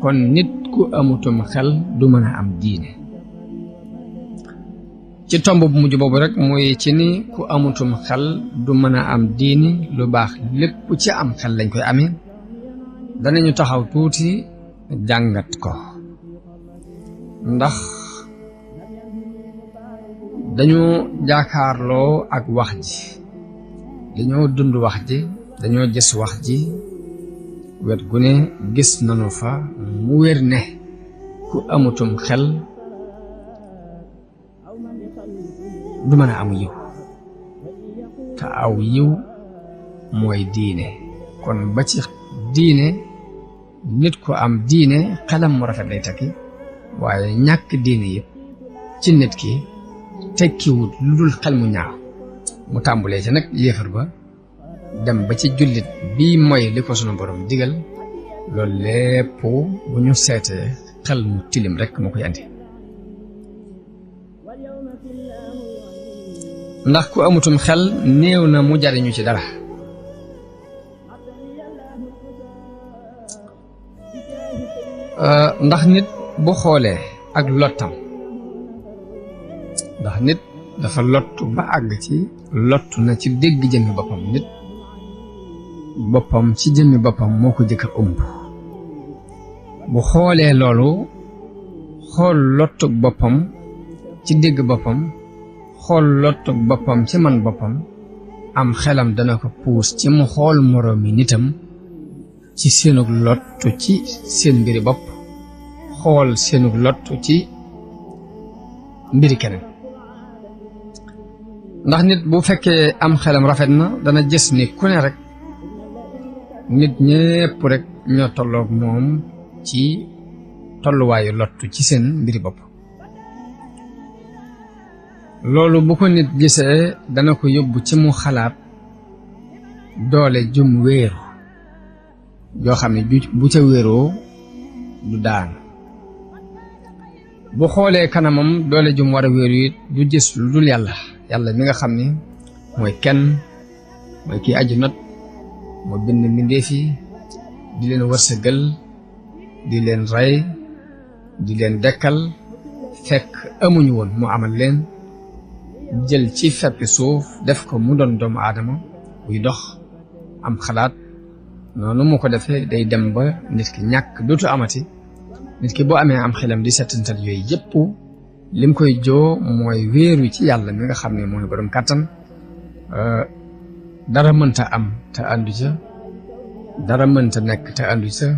kon nit ku amutum xel du mën a am diine ci tomb bu mujj boobu rek mooy ci ni ku amutum xel du mën a am diini lu baax lépp ci am xel lañ koy amee danañu taxaw tuuti jàngat ko ndax dañoo jaakaarloo ak wax ji dañoo dund wax ji dañoo gis wax ji wet gu ne gis nanu fa mu wér ne ku amutum xel du mën a am yiw te aw yiw mooy diine kon ba ci diine nit ku am diine xelam mu rafet lay tekki waaye ñàkk diine yëpp ci nit ki tekkiwut lu dul xel mu ñaaw mu tàmbulee ci nag yéefar ba dem ba ci jullit bii mooy li ko sunu borom digal loolu lépp bu ñu seetee xel mu tilim rek moo koy andi ndax ku amutum xel néew na mu jariñu ci dara ndax nit bu xoolee ak lottam ndax nit dafa lottu ba àgg ci lottu na ci dégg jëmmi boppam nit boppam ci jëmmi boppam moo ko jëkk a ëmb bu xoolee loolu xool lottug boppam ci dégg boppam xool lottug boppam ci man boppam am xelam dana ko puus ci mu xool moroomi nitam ci seenug lottu ci seen mbiri bopp xool seenug lottu ci mbiri keneen ndax nit bu fekkee am xelam rafet na dana gis ni ku ne rek nit ñépp rek ñoo tolloog moom ci tolluwaayu lottu ci seen mbiri bopp loolu bu ko nit gisee dana ko yóbbu ci mu xalaat doole jum wéeru yoo xam ne bu ca wéeroo du daan bu xoolee kanamam doole jum war a wéeru it du gis lu dul yàlla mi nga xam ni mooy kenn mooy kii aju not moo bind mbindeef yi di leen wërsëgal di leen rey di leen dekkal fekk amuñu woon mu amal leen jël ci feppi suuf def ko mu doon doomu aadama buy dox am xalaat noonu mu ko defee day dem ba nit ki ñàkk dootu amati nit ki boo amee am xelam di settantal yooyu yëpp lim koy joo mooy wéeru ci yàlla mi nga xam ne mooy borom kàttan dara mënta am te àndu ca dara mënta nekk te àndu ca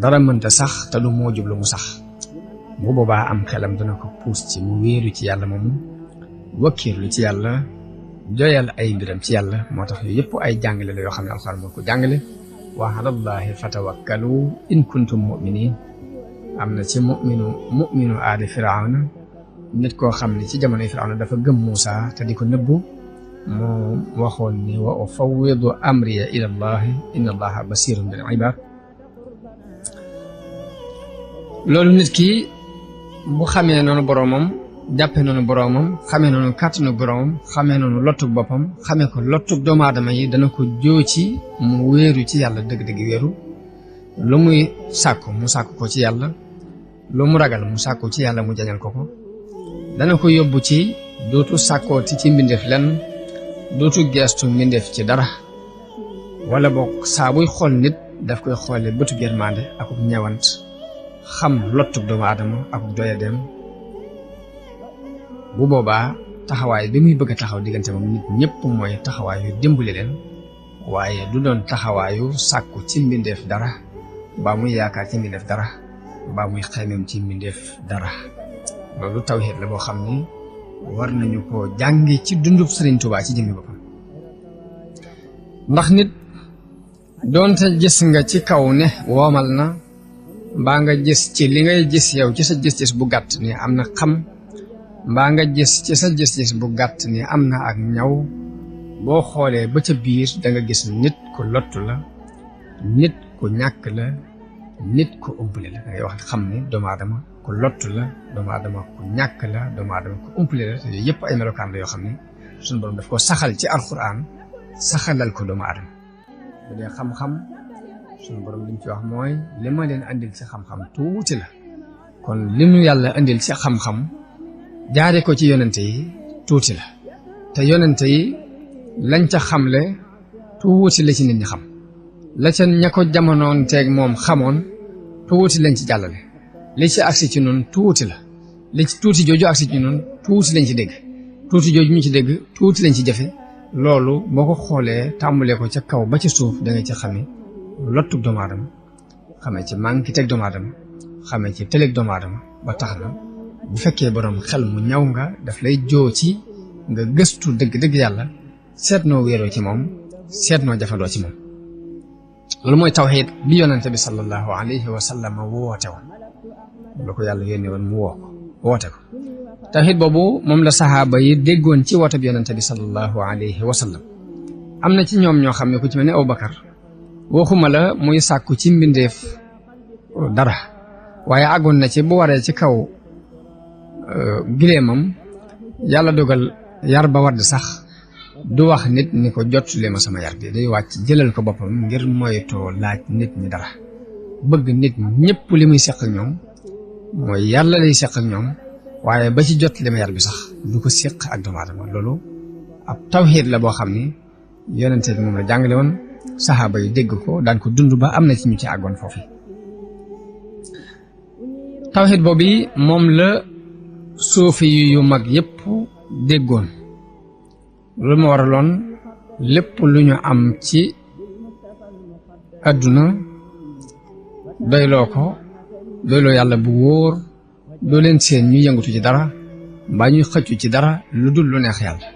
dara mënta sax te du moo jublu mu sax bu boobaa am xelam dana ko puus ci mu wéeru ci yàlla moomu wakkiirlu ci yàlla joyal ay mbiram ci yàlla moo tax yooyu yëpp ay jàngale la yoo xam ne alxuraan moo ko jàngale wa alallahi fatawakkalu in kuntum mu'minin am na ci mu'minu aadi firawna nit koo xam ne ci jamonoy firawna dafa gëm Muusa te di ko nëbbu moo waxoon ni wa ufawwidu amriya ila allahi inna allaha basirun bil ibad loolu nit ki bu xamee noonu boroomam jàppe noonu boroomam xamee noonu kàttanu boroomam xamee noonu lottug boppam xamee ko lottug doomu aadama yi dana ko joo ci mu wéeru ci yàlla dëgg-dëgg wéeru lu muy sàkku mu sàkku ko ci yàlla lu mu ragal mu sàkku ci yàlla mu jañal ko dana ko yóbbu ci dootu sàkkooti ci mbindeef lenn dootu geestu mbindeef ci dara wala boog saa buy xool nit daf koy xoole bëtu yërmande akub ñewant xam lottug doomu aadama akub doyadeem bu boobaa taxawaay bi muy bëgg a taxaw diggante moom nit ñëpp mooy taxawaayu dimbali leen waaye du doon taxawaayu sàkku ci mbindeef dara mbaa muy yaakaar ci mbindeef dara mbaa muy xemeem ci mbindeef dara loolu tawhiid la boo xam ni war nañu ko jànge ci dundub Sëriñ Tuubaa ci jëmmi boppam ndax nit doonte gis nga ci kaw ne woomal na mbaa nga gis ci li ngay gis yow ci sa gis-gis bu gàtt ni am na xam mbaa nga gis ci sa gis-gis bu gàtt ni am na ak ñaw boo xoolee ba ca biir da nga gis nit ku lottu la nit ku ñàkk la nit ku umpale la da ngay wax xam ni doomu aadama ku lottu la doomu aadama ku ñàkk la doomu aadama ku umpale la te yooyu yëpp ay melokaan la yoo xam ne suñu borom daf ko saxal ci alxuraan saxalal ko doomu aadama bu dee xam-xam suñu borom li mu ci wax mooy li ma leen andil ci xam-xam tuuti la kon li mu yàlla andil ci xam-xam jaare ko ci yonente yi tuuti la te yonente yi lañ ca xamle tuuti la ci nit ñi xam la ca ña ko jamonoon teeg moom xamoon tuuti lañ ci jàllale li ci agsi ci noonu tuuti la li ci tuuti jooju agsi ci noonu tuuti lañ ci dégg tuuti jooju ñu ci dégg tuuti lañ ci jëfe loolu boo ko xoolee tàmbalee ko ca kaw ba ci suuf da nga ci xame lottug doomu aadama xamee ci manki teg doomu aadama xamee ci tëleg doomu aadama ba tax na bu fekkee borom xel mu ñaw nga daf lay joo ci nga gëstu dëgg-dëgg yàlla seet noo wéeroo ci moom seet noo jafandoo ci moom loolu mooy tawxiid bi yonente bi sallallahu alayhi wa sallam woote woon la ko yàlla yónnee woon mu woote ko tawxiid boobu moom la saxaaba yi déggoon ci woote bi yonente bi sallallahu alayhi wa sallam am na ci ñoom ñoo xam ne ku ci mel ne Abubakar waxuma la muy sàkku ci mbindeef dara waaye àggoon na ci bu waree ci kaw gileemam yàlla dogal yar ba wadd sax du wax nit ni ko jottule ma sama yar bi day wàcc jëlal ko boppam ngir moytoo laaj nit ñi dara bëgg nit ñëpp li muy seq ak ñoom mooy yàlla lay seq ak ñoom waaye ba ci jottule ma yar bi sax du ko seq ak doomu aadama loolu ab tawxiid la boo xam ni yonente bi moom la jàngale woon saxaaba yi dégg ko daan ko dund ba am na ci ñu ci àggoon foofu tawxiid boobu moom la suufi yu mag yépp déggoon loolu ma waraloon lépp lu ñu am ci àdduna doyloo ko doyloo yàlla bu wóor doo leen seen ñu yëngatu ci dara mbaa ñuy xëccu ci dara lu dul lu neex yàlla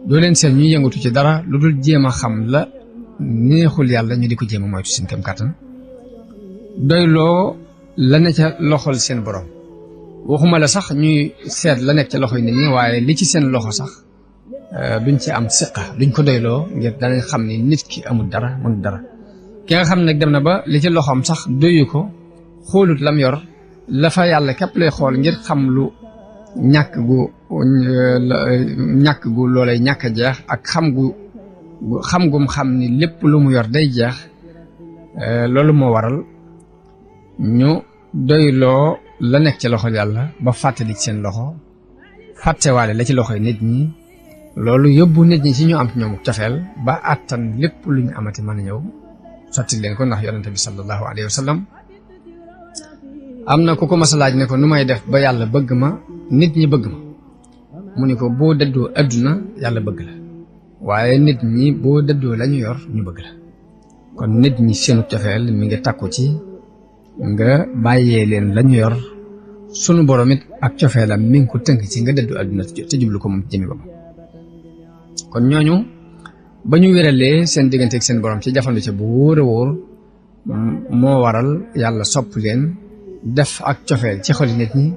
doo leen seen ñuy yëngatu ci dara lu dul jéem a xam la neexul yàlla ñu di ko jéem a moytu seen kem kàttan doyloo la ne ca loxol seen borom waxuma la sax ñuy seet la nekk ca loxoy nit ñi waaye li ci seen loxo sax duñ ci am siqa duñ ko doyloo ngir danañ xam ni nit ki amul dara mënul dara ki nga xam ne dem na ba li ci loxoom sax doyu ko xoolut lam yor la fa yàlla képp lay xool ngir xam lu ñàkk gu loolay ñàkk a jeex ak xam gum xam ni lépp lu mu yor day jeex loolu moo waral ñu doyloo la nekk ci loxo yàlla ba fàttali ci seen loxo fàttewaale la ci loxoy nit ñi loolu yóbbu nit ñi ci ñu am ci ñoom cofeel ba àttan lépp lu ñu amati mën a ñëw sotti leen ko ndax yonente bi sallallahu alayhi wa sallam am na ku ko mas a laaj ne ko nu may def ba yàlla bëgg ma nit ñi bëgg ma mu ni ko boo dëddoo adduna yàlla bëgg la waaye nit ñi boo dëddoo la ñu yor ñu bëgg la kon nit ñi seenu cofeel mi ngi takku ci nga bàyyee leen la ñu yor sunu borom it ak cofeelam mi ngi ko tënk ci nga dëddu adduna te jublu ko moom jëmi boppam kon ñooñu ba ñu wéralee seen diggante ak seen borom ci jafandu ca bu wóor a wóor moo waral yàlla sopp leen def ak cofeel ci xoli nit ñi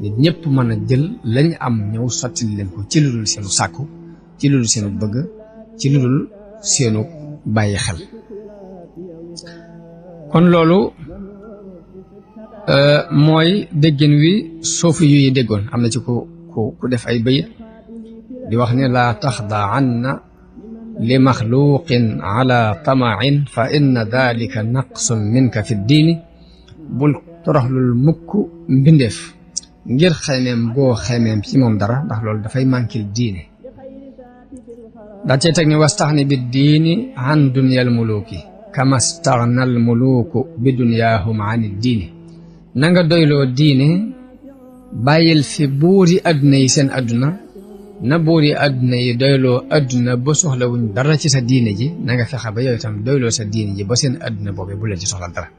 nit ñëpp mën a jël lañ am ñëw sotti leen ko ci lu dul seenu sàkku ci lu dul seenu bëgg ci lu dul seenu bàyyi xel kon loolu mooy déggin wi soofi yu yi déggoon am na ci ku def ay bayit di wax ne laa taxda anna li maxluqin ala tamain fa inna dalika naqsun minka fi ddiini bul toroxlul mukk mbindeef ngir xemeem goo xemeem ci moom dara ndax loolu dafay mànkil diine daa cee teg ni wastaxni bi diini an dunyal muluki kama staxnal muluku bi dunyaahum an diini na nga doyloo diine bàyyil fi buuri àdduna yi seen àdduna na buuri àdduna yi doyloo àdduna ba soxlawuñ dara ci sa diine ji na nga fexe ba yow itam doyloo sa diine ji ba seen àdduna boobu bu leen ci soxla dara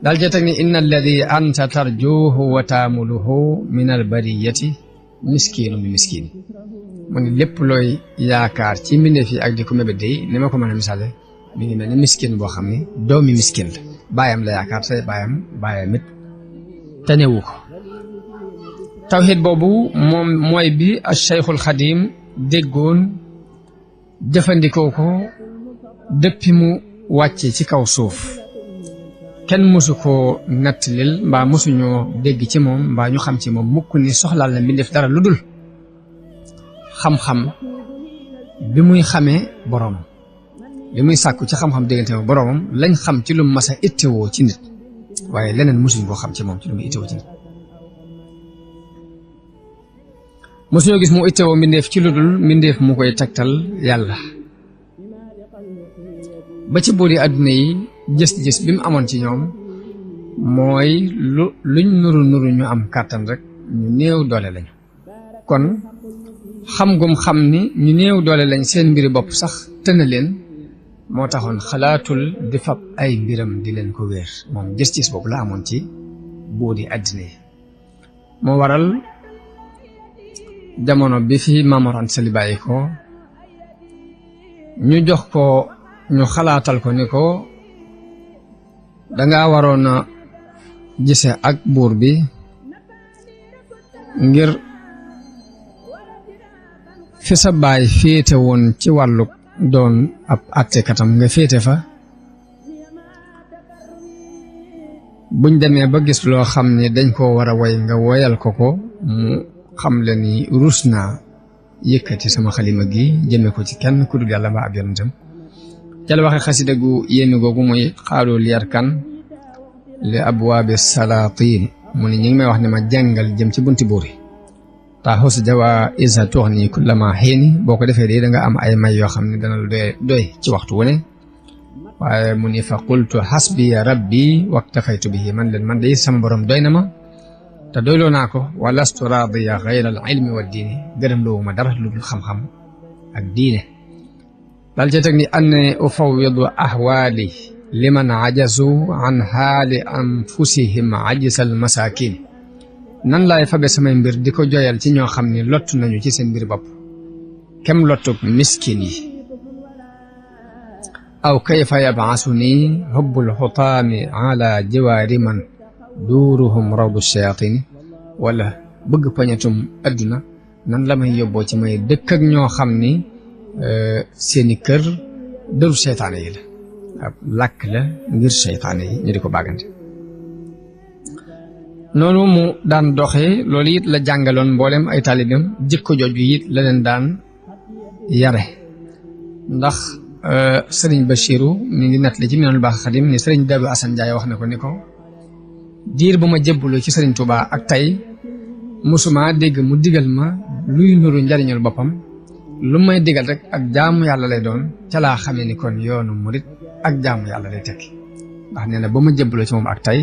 daal cee teg ni inna alladi anta tarjuhu wa taamuluhu min albariyati miskiinu mi miskiini mu ni lépp looy yaakaar ci mbindeef yi ak di ko mébét day ni ma ko mën a misaale mi ngi mel ni miskin boo xam ni doomi miskin la baayam la yaakaar te baayam it tanewu ko tawxiid boobu moom mooy bi a Cheikhul Xadim déggoon jëfandikoo ko dëppi mu wàcce ci kaw suuf kenn mësu koo nattalil mbaa mësuñoo dégg ci moom mbaa ñu xam ci moom mukk ni soxlaal na mbindeef dara lu dul xam-xam bi muy xamee boroom li muy sàkku ci xam-xam diggante ak boroomam lañ xam ci lu mas a ittewoo ci nit waaye leneen mosuñ koo xam ci moom ci lu muy ittewoo ci nit mosuñoo gis mu ittewoo mbindeef ci lu dul mbindeef mu koy tegtal yàlla ba ci boori àdduna yi gis-gis bi mu amoon ci ñoom mooy luñ nuru ñu am kàttan rek ñu néew doole lañu kon xam gum xam ni ñu néew doole lañ seen mbiri bopp sax tëna leen moo taxoon xalaatul di fab ay mbiram di leen ko wéer moom gis-gis boobu la amoon ci boori àddina yi moo waral jamono bi fi Maam Mor Anta Sali bàyyi ko ñu jox ko ñu xalaatal ko ni ko danga waroon a gise ak buur bi ngir fi sa baay féete woon ci wàllu doon ab àttekatam nga féete fa buñ demee ba gis loo xam ne dañ koo war a woy nga woyal ko mu xam le ni rus naa yëkkati sama xalima gi jëme ko ci kenn ku dul yàlla mbaa ab yonentam ca la waxe xasida gu yénn googu muy xaalu liyar kan li abwaabi salaatiin mu ne ñi ngi may wax ne ma jàngal jëm ci bunti buur yi taaxus jawaa isa toox nii kullama xiini boo ko defee de da nga am ay may yoo xam ne dana la doy ci waxtu wu ne waaye mu ni fa qultu xasbiya rabbi waktafaytu bihi man leen man de sama borom doy na ma te doyloo naa ko wa lastu raadiya gayra al ilmi wa diini gërëm loowu ma dara lu dul xam-xam ak diine dal ca teg ni anne ufawidu ahwaali liman ajazu an haali anfusihim ajisal masakin nan laay fabe samay mbir di ko joyal ci ñoo xam ni lott nañu ci seen mbir bopp kem lottuk miskin yi aw kayfa yabaasu nii hubbul xutaami ala jiwaari man duuruhum rawdu shayatini wala bëgg pañatum adduna nan la may yóbboo ci may dëkk ak ñoo xam ni seeni kër dëru seytaane yi la ab làkk la ngir seytaane yi ñu di ko bàggante noonu mu daan doxee loolu it la jàngaloon mboolem ay taalibam jikko jooju it la leen daan yare ndax sëriñ Bachiru mi ngi nettali ci Minanul Baaxil Xadim ni sëriñ Dabu Asan Njaay wax na ko ni ko diir bu ma jébbaloo ci sëriñ Tuubaa ak tey musuma dégg mu digal ma luy nuru njariñul boppam lu may digal rek ak jaamu yàlla lay doon ca laa xamee ni kon yoonu murit ak jaamu yàlla lay tekki ndax nee na ba ma jébbaloo ci moom ak tey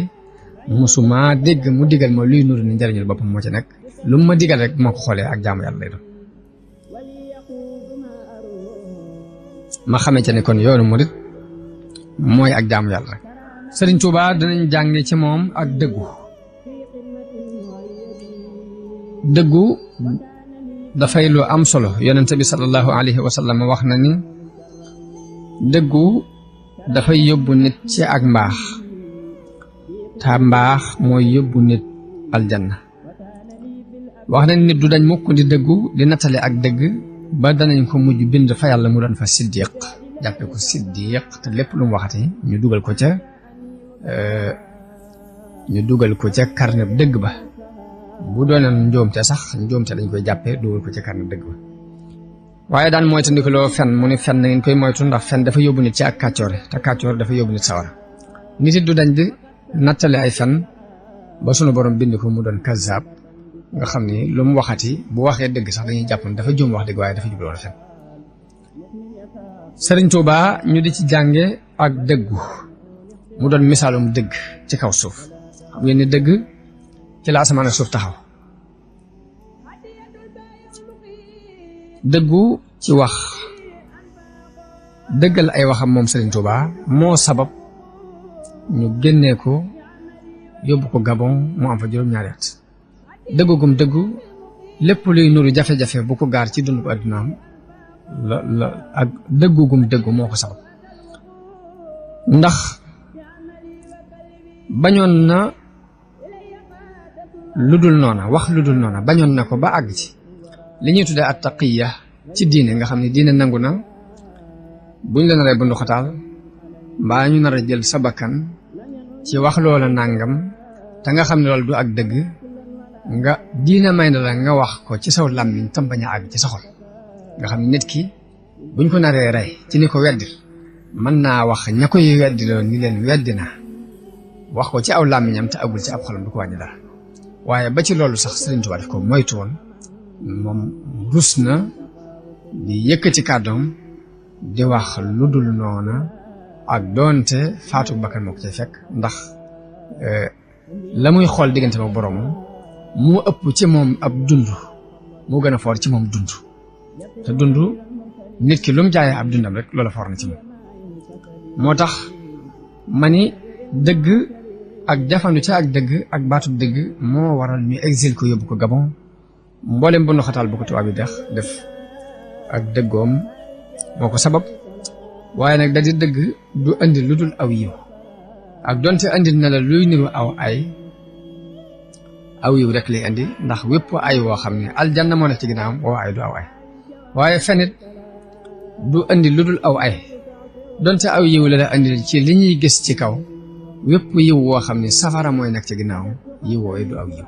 musuma dégg mu digal ma luy nuru ni njariñul boppam moo ci nekk lu ma digal rek moo ko xoolee ak jaamu yàlla lay doon ma xamee ca ne kon yoonu murit mooy ak jaamu yàlla rek Sëriñ Tuubaa danañ jànge ci moom ak dëggu dafay lu am solo yonent bi sallallahu alayhi wa sallam wax na ni dëggu dafay yóbbu nit ci ak mbaax te mbaax mooy yóbbu nit aljanna wax na nit du dañ mukk di dëggu di nattale ak dëgg ba danañ ko mujj bind fa yàlla mu doon fa siddiq jàppe ko siddiq te lépp lu mu waxati ñu dugal ko ca karneb dëgg ba bu doonoon njuumte sax njuumte dañ koy jàppe dugal ko ca karneb dëgg ba waaye daan moytandikuloo fen mu ni fen na ngeen koy moytu ndax fen dafa yóbbu nit ci ak kàccoore te kàccoore dafa yóbbu nit sawara nit it du dañ di nattale ay fen ba sunu borom bind ko mu doon kazaab nga xam ni lu mu waxati bu waxee dëgg sax dañuy jàpp ne dafa juum wax dëgg waaye dafa jublu woon fen Sëriñ Tuubaa ñu di ci jànge ak dëggu mu doon misaalum dëgg ci kaw suuf xam ngeen ni dëgg ci la asamaan ak suuf taxaw dëggu ci wax dëggal ay waxam moom Sëriñ Tuubaa moo sabab ñu génnee ko yóbbu ko Gabon mu am fa juróom-ñaari at dëggugum dëggu lépp luy nuru jafe-jafe bu ko gaar ci dund bu addunaam la ak dëggugum dëggu moo ko sabab ndax bañoon na lu dul noona wax lu dul noona bañoon na ko ba àgg ci li ñuy tuddee at taqiya ci diine nga xam ne diine nangu na buñ la naree bundu xataal mbaa ñu nar a jël sa bakkan ci wax loola nàngam te nga xam ne loolu du ak dëgg nga diine may na la nga wax ko ci saw làmmiñ tam bañ a àgg ci sa xol nga xam ne nit ki buñ ko naree rey ci ni ko weddi mën naa wax ña koy weddiloo ni leen weddi na wax ko ci aw làmmiñam te agul ci ab xolam du ko wàññi dara waaye ba ci loolu sax Sëriñ Tuubaa daf ko moytu woon moom rus na di yëkkati kàddoom di wax lu dul noona ak doonte faatu bakkan moo ko cay fekk ndax la muy xool diggante ak borom moo ëpp ci moom ab dund moo gën a foor ci moom dund te dund nit ki lu mu jaayee ab dundam rek loola foor na ci moom moo tax ma ni dëgg ak jafandu ci ak dëgg ak baatub dëgg moo waral ñu exil ko yóbbu ko Gabon mboolem bu ndoxataal bu ko tubaab yi def ak dëggoom moo ko sabab waaye nag da di dëgg du andi lu dul aw yiw ak donte andi na la luy niru aw yiw rek lay andi ndax wépp ay woo xam ne aljanna moo nekk ci ginnaawam woo ay du aw ay waaye fenit du andi lu dul aw ay donte aw yiw la andi ci li ñuy gis ci kaw wépp yiw woo xam ne safara mooy nekk ci ginnaawam yiw wooyu du aw yiw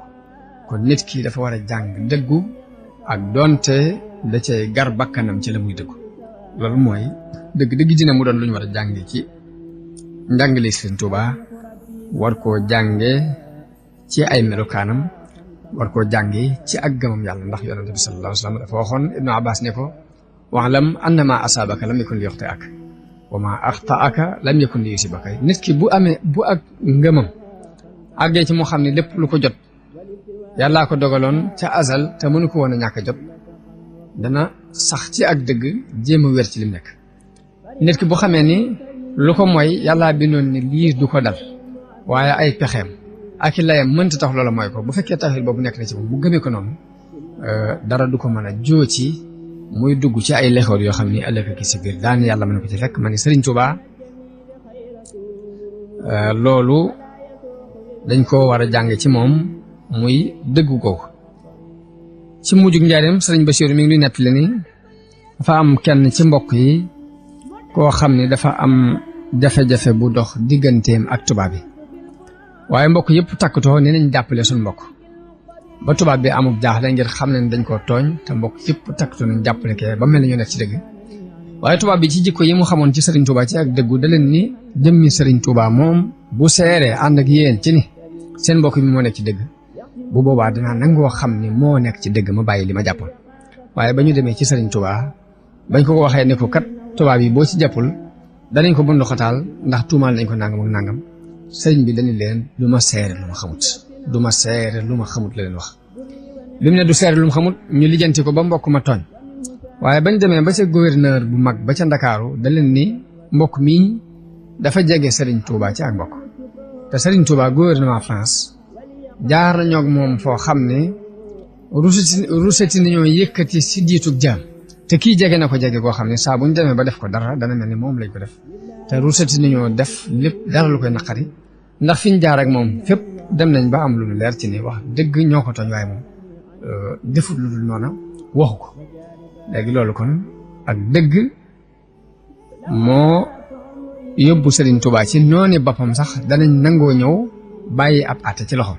kon nit ki dafa war a jàng dëggu ak donte da cay gar bakkanam ci la muy dëggu loolu mooy dëgg dina mu doon lu ñu war a jànge ci njàngale Sëriñ Tuubaa war koo jànge ci ay melokaanam war koo jànge ci ak gëmam yàlla ndax yonente bi sallallahu alayhi wa sallam dafa waxoon Ibnu Abbas ne ko wa'lam anna ma asaabaka lam yakun li yuxti'aka wa ma axta'aka lam yakun li yusibaka nit ki bu ak ngëmam àggee ci moo xam ne lépp lu ko jot yàllaa ko dogaloon ca azal te mënu ko woon a ñàkk a jot dana sax ci ak dëgg jéem a wér ci lim nekk nit ki bu xamee ni lu ko mooy yàllaa bindoon ni lii du ko dal waaye ay pexeem ak i layam mënta tax loola mooy ko bu fekkee tawhid boobu nekk na ci moom bu gëmee ko noonu dara du ko mën a joo ci muy dugg ci ay lexoor yoo xam ni ëllëg ki si biir daan yàlla mën ko ci fekk ma ni Sëriñ Tuubaa loolu dañ ko war a jàng ci moom muy dëggu googu ci mujjug njaareem Sëriñ Basiiru mi ngi luy nettali ni dafa am kenn ci mbokk yi koo xam ni dafa am jafe-jafe bu dox digganteem ak tubaab bi waaye mbokk yëpp takkutoo ni nañ jàppale suñ mbokk ba tubaab bi amul jaaxle ngir xam ne dañ koo tooñ te mbokk yëpp takkutoo nañ jàppale kee ba mel ni ñu nekk ci dëgg waaye tubaab bi ci jikko yi mu xamoon ci Sëriñ Tuubaa ci ak dëggu da leen ni jëmmi Sëriñ Tuubaa moom bu seeree ànd ak yéen ci ni seen mbokk mi moo nekk ci dëgg bu boobaa dinaa nangoo xam ni moo nekk ci dëgg ma bàyyi li ma jàppoon waaye ba ñu demee ci Sëriñ Tuubaa bañ ko waxee ne ko kat tubaab yi boo ci jàppul danañ ko bundu xataal ndax tuumaal nañ ko nangam ak nangam sëriñ bi dañu leen du ma seere lu ma xamut du ma seere lu ma xamut la leen wax bi mu ne du seere lu ma xamut ñu lijjanti ko ba mbokk ma tooñ waaye bañ demee ba ca gouverneur bu mag ba ca Ndakaaru da leen ni mbokk mii dafa jege Sëriñ Tuubaa ci ak mbokk te Sëriñ Tuubaa gouvernement France jaar nañoo ak moom foo xam ne ruseti nañoo yëkkati si diitug jaam te kii jege na ko jege koo xam ne saa bu ñu demee ba def ko dara dana mel ni moom lañ ko def te ruseti nañoo def lépp dara lu koy naqari ndax fi ñu jaar ak moom fépp dem nañ ba am lu leer ci ni wax dëgg ñoo ko tooñ waaye moom defut lu dul noona waxu ko léegi loolu kon ak dëgg moo yóbbu Sëriñ Tuubaa ci noonu boppam sax danañ nangoo ñëw bàyyi ab àtte ci loxo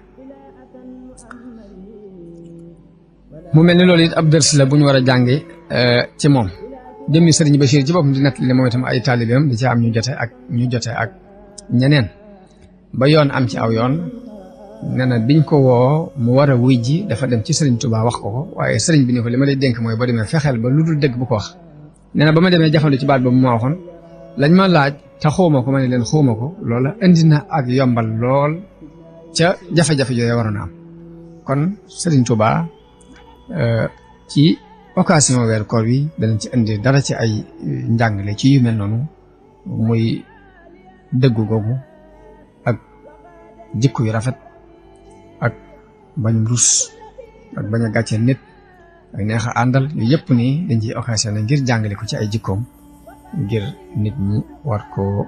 mu mel ni loolu it ab dërs la bu ñu war a jànge ci moom jëmmi Sëriñ Bachir ci boppam di nettali moom itam ay taalibeem di ci am ñu jote ak ñeneen ba yoon am ci aw yoon nee na biñ ko woo mu war a wuy ji dafa dem ci Sëriñ Tuubaa wax ko waaye sëriñ bi ni ko li ma lay dénk mooy boo demee fexeel ba lu dul dëgg bu ko wax nee na ba ma demee jafandu ci baat boobu ma waxoon lañ ma laaj te xawma ko ma ne leen xawma ko loola indi na ak yombal lool ca jafe-jafe yooyu waroon a am kon Sëriñ Tuubaa ci occasion weer koor wi danañ ci indi dara ci ay njàngale ci yu mel noonu muy dëggu googu ak jikko yu rafet ak bañum rus ak bañ a gàccee nit ak neex a àndal yooyu yëpp nii dañ ciy occasion ngir jàngale ko ci ay jikkoom ngir nit ñi war koo